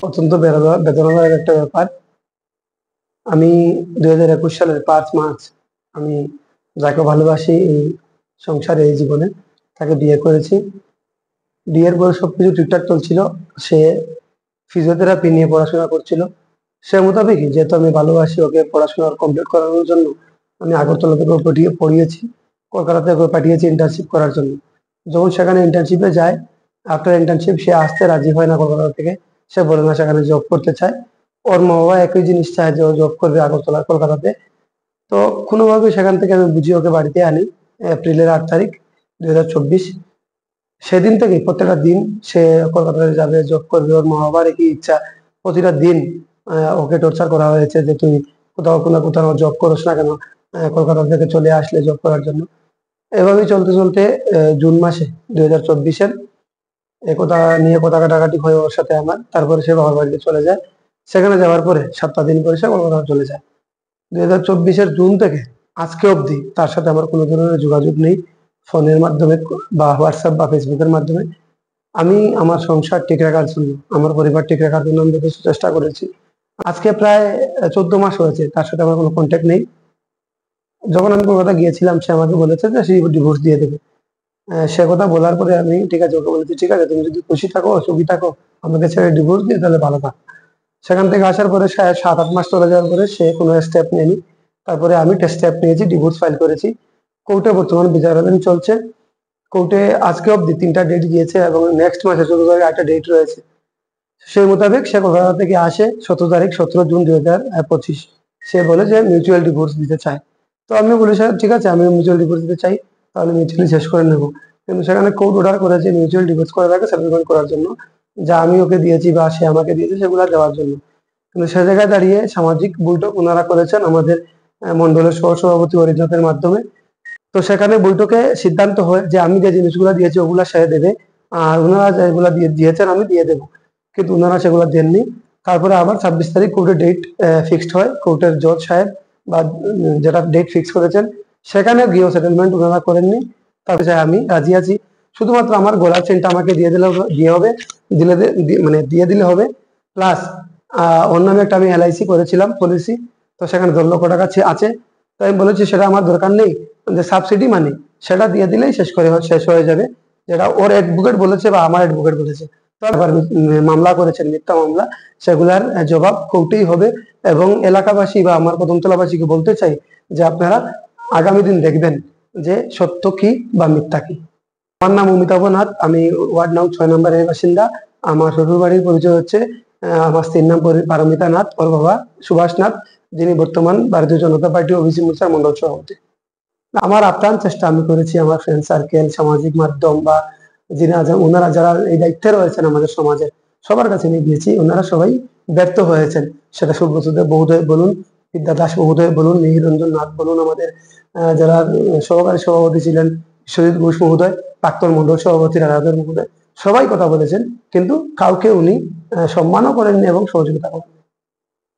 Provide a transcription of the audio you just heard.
অত্যন্ত বেদনাদায়ক একটা ব্যাপার। আমি 2021 সালের 5 মার্চ আমি যাকে ভালোবাসি এই সংসারে, এই জীবনে, তাকে বিয়ে করেছি। বিয়ের পরে সবকিছু ঠিকঠাক চলছিল। সে ফিজিওথেরাপি নিয়ে পড়াশোনা করছিল। সে মোতাবেকই, যেহেতু আমি ভালোবাসি ওকে, পড়াশোনা কমপ্লিট করানোর জন্য আমি আগরতলা থেকে পড়িয়েছি, কলকাতা থেকে পাঠিয়েছি ইন্টার্নশিপ করার জন্য। যখন সেখানে ইন্টার্নশিপে যায়, আফটার ইন্টার্নশিপ সে আসতে রাজি হয় না কলকাতা থেকে। সে বলে না সেখানে জব করতে চায়। ওর মা বাবা একই জিনিস চায় যে ও জব করবে আগরতলা, কলকাতাতে। তো কোনোভাবে সেখান থেকে আমি বুঝিয়ে ওকে বাড়িতে আনি। এপ্রিলের 8 তারিখ 2024। সেদিন থেকে প্রত্যেকটা দিন সে কলকাতাতে যাবে, জব করবে। ওর মা বাবার একই ইচ্ছা। প্রতিটা দিন ওকে টর্চার করা হয়েছে যে তুই কোথাও কোনো কোথাও জব করস না কেন, কলকাতা থেকে চলে আসলে জব করার জন্য। এভাবেই চলতে চলতে জুন মাসে 2024-এর একথা নিয়ে কথা কাটাকাটি হয় ওর সাথে আমার। তারপরে সে বাবার বাড়িতে চলে যায়। সেখানে যাওয়ার পরে 7টা দিন পরে সে কলকাতা চলে যায়। 2024-এর জুন থেকে আজকে অবধি তার সাথে আমার কোনো ধরনের যোগাযোগ নেই, ফোনের মাধ্যমে বা হোয়াটসঅ্যাপ বা ফেসবুকের মাধ্যমে। আমি আমার সংসার ঠিক রাখার জন্য, আমার পরিবার ঠিক রাখার জন্য আমি যথেষ্ট চেষ্টা করেছি। আজকে প্রায় 14 মাস হয়েছে তার সাথে আমার কোনো কন্ট্যাক্ট নেই। যখন আমি কলকাতা গিয়েছিলাম সে আমাকে বলেছে যে সে ডিভোর্স দিয়ে দেবে। সে কথা বলার পরে আমি ঠিক আছে, ওকে বলেছি ঠিক আছে, তুমি যদি খুশি থাকো, সুখী থাকো, আমাকে ছেড়ে ডিভোর্স দিয়ে তাহলে ভালো থাক। সেখান থেকে আসার পরে 7-8 মাস চলে যাওয়ার পরে সে কোনো স্টেপ নেয়নি। তারপরে আমি স্টেপ নিয়েছি, ডিভোর্স ফাইল করেছি। কোর্টে বর্তমানে বিচারাধীন চলছে। কোর্টে আজকে অব্দি 3টা ডেট গিয়েছে এবং নেক্সট মাসে 14 তারিখ একটা ডেট রয়েছে। সেই মোতাবেক সে কলকাতা থেকে আসে 17 তারিখ, 17 জুন 2025। সে বলে যে মিউচুয়াল ডিভোর্স দিতে চায়। তো আমি বলি স্যার ঠিক আছে, আমি মিউচুয়াল ডিভোর্স দিতে চাই, তাহলে মিউচুয়ালি শেষ করে নেবো। কিন্তু সেখানে কোর্ট অর্ডার করেছে মিউচুয়াল ডিভোর্স করার আগে সেটেলমেন্ট করার জন্য, যা আমি ওকে দিয়েছি বা সে আমাকে দিয়েছে সেগুলো দেওয়ার জন্য। কিন্তু সে জায়গায় দাঁড়িয়ে সামাজিক বৈঠক ওনারা করেছেন আমাদের মন্ডলের সহসভাপতি অরিজিতের মাধ্যমে। তো সেখানে বৈঠকে সিদ্ধান্ত হয় যে আমি যে জিনিসগুলো দিয়েছি ওগুলা সে দেবে, আর ওনারা যেগুলো দিয়েছেন আমি দিয়ে দেবো। কিন্তু ওনারা সেগুলো দেননি। তারপরে আবার 26 তারিখ কোর্টের ডেট ফিক্সড হয়। কোর্টের জজ সাহেব বা যেটা ডেট ফিক্স করেছেন সেখানে গিয়েও সেটেলমেন্ট ওনারা করেননি। তারপরে আমি রাজি আছি, শুধুমাত্র আমার গলার চেনটা আমাকে দিয়ে দিলে হবে। প্লাস অন্য একটা আমি এলআইসি করেছিলাম পলিসি, তো সেখানে 10 লক্ষ টাকা আছে। তো আমি বলেছি সেটা আমার দরকার নেই, যে সাবসিডি মানি সেটা দিয়ে দিলেই শেষ হয়ে যাবে, যেটা ওর অ্যাডভোকেট বলেছে বা আমার অ্যাডভোকেট বলেছে। তো আবার মামলা করেছেন, মিথ্যা মামলা, সেগুলার জবাব কোর্টেই হবে। এবং এলাকাবাসী বা আমার কদমতলাবাসীকে বলতে চাই যে আপনারা আগামী দিন দেখবেন যে সত্য কি বা মিথ্যা কি। আমার নাম অমিতাভ নাথ, আমি ওয়ার্ড নং 6 নম্বরের বাসিন্দা। আমার শ্বশুর বাড়ির পরিচয় হচ্ছে আমার স্ত্রীর নাম পারমিতা নাথ, ওর বাবা সুভাষ নাথ, যিনি বর্তমান ভারতীয় জনতা পার্টি ওবিসি মোর্চার মন্ডল সভাপতি। আমার আপ্রাণ চেষ্টা আমি করেছি, আমার ফ্রেন্ড সার্কেল, সামাজিক মাধ্যম বা ওনারা যারা এই দায়িত্বে রয়েছেন আমাদের সমাজে, সবার কাছে নিয়ে গিয়েছি, ওনারা সবাই ব্যর্থ হয়েছেন। সেটা সুব্রতদেব মহোদয় বলুন, বিদ্যা দাস মহোদয় বলুন, মিহির রঞ্জন নাথ বলুন, আমাদের যারা সহকারী সভাপতি ছিলেন বিশ্বজিৎ ঘোষ মহোদয়, প্রাক্তন মন্ডল সভাপতি রাধাধর মহোদয়, সবাই কথা বলেছেন, কিন্তু কাউকে উনি সম্মানও করেননি এবং সহযোগিতা করেন।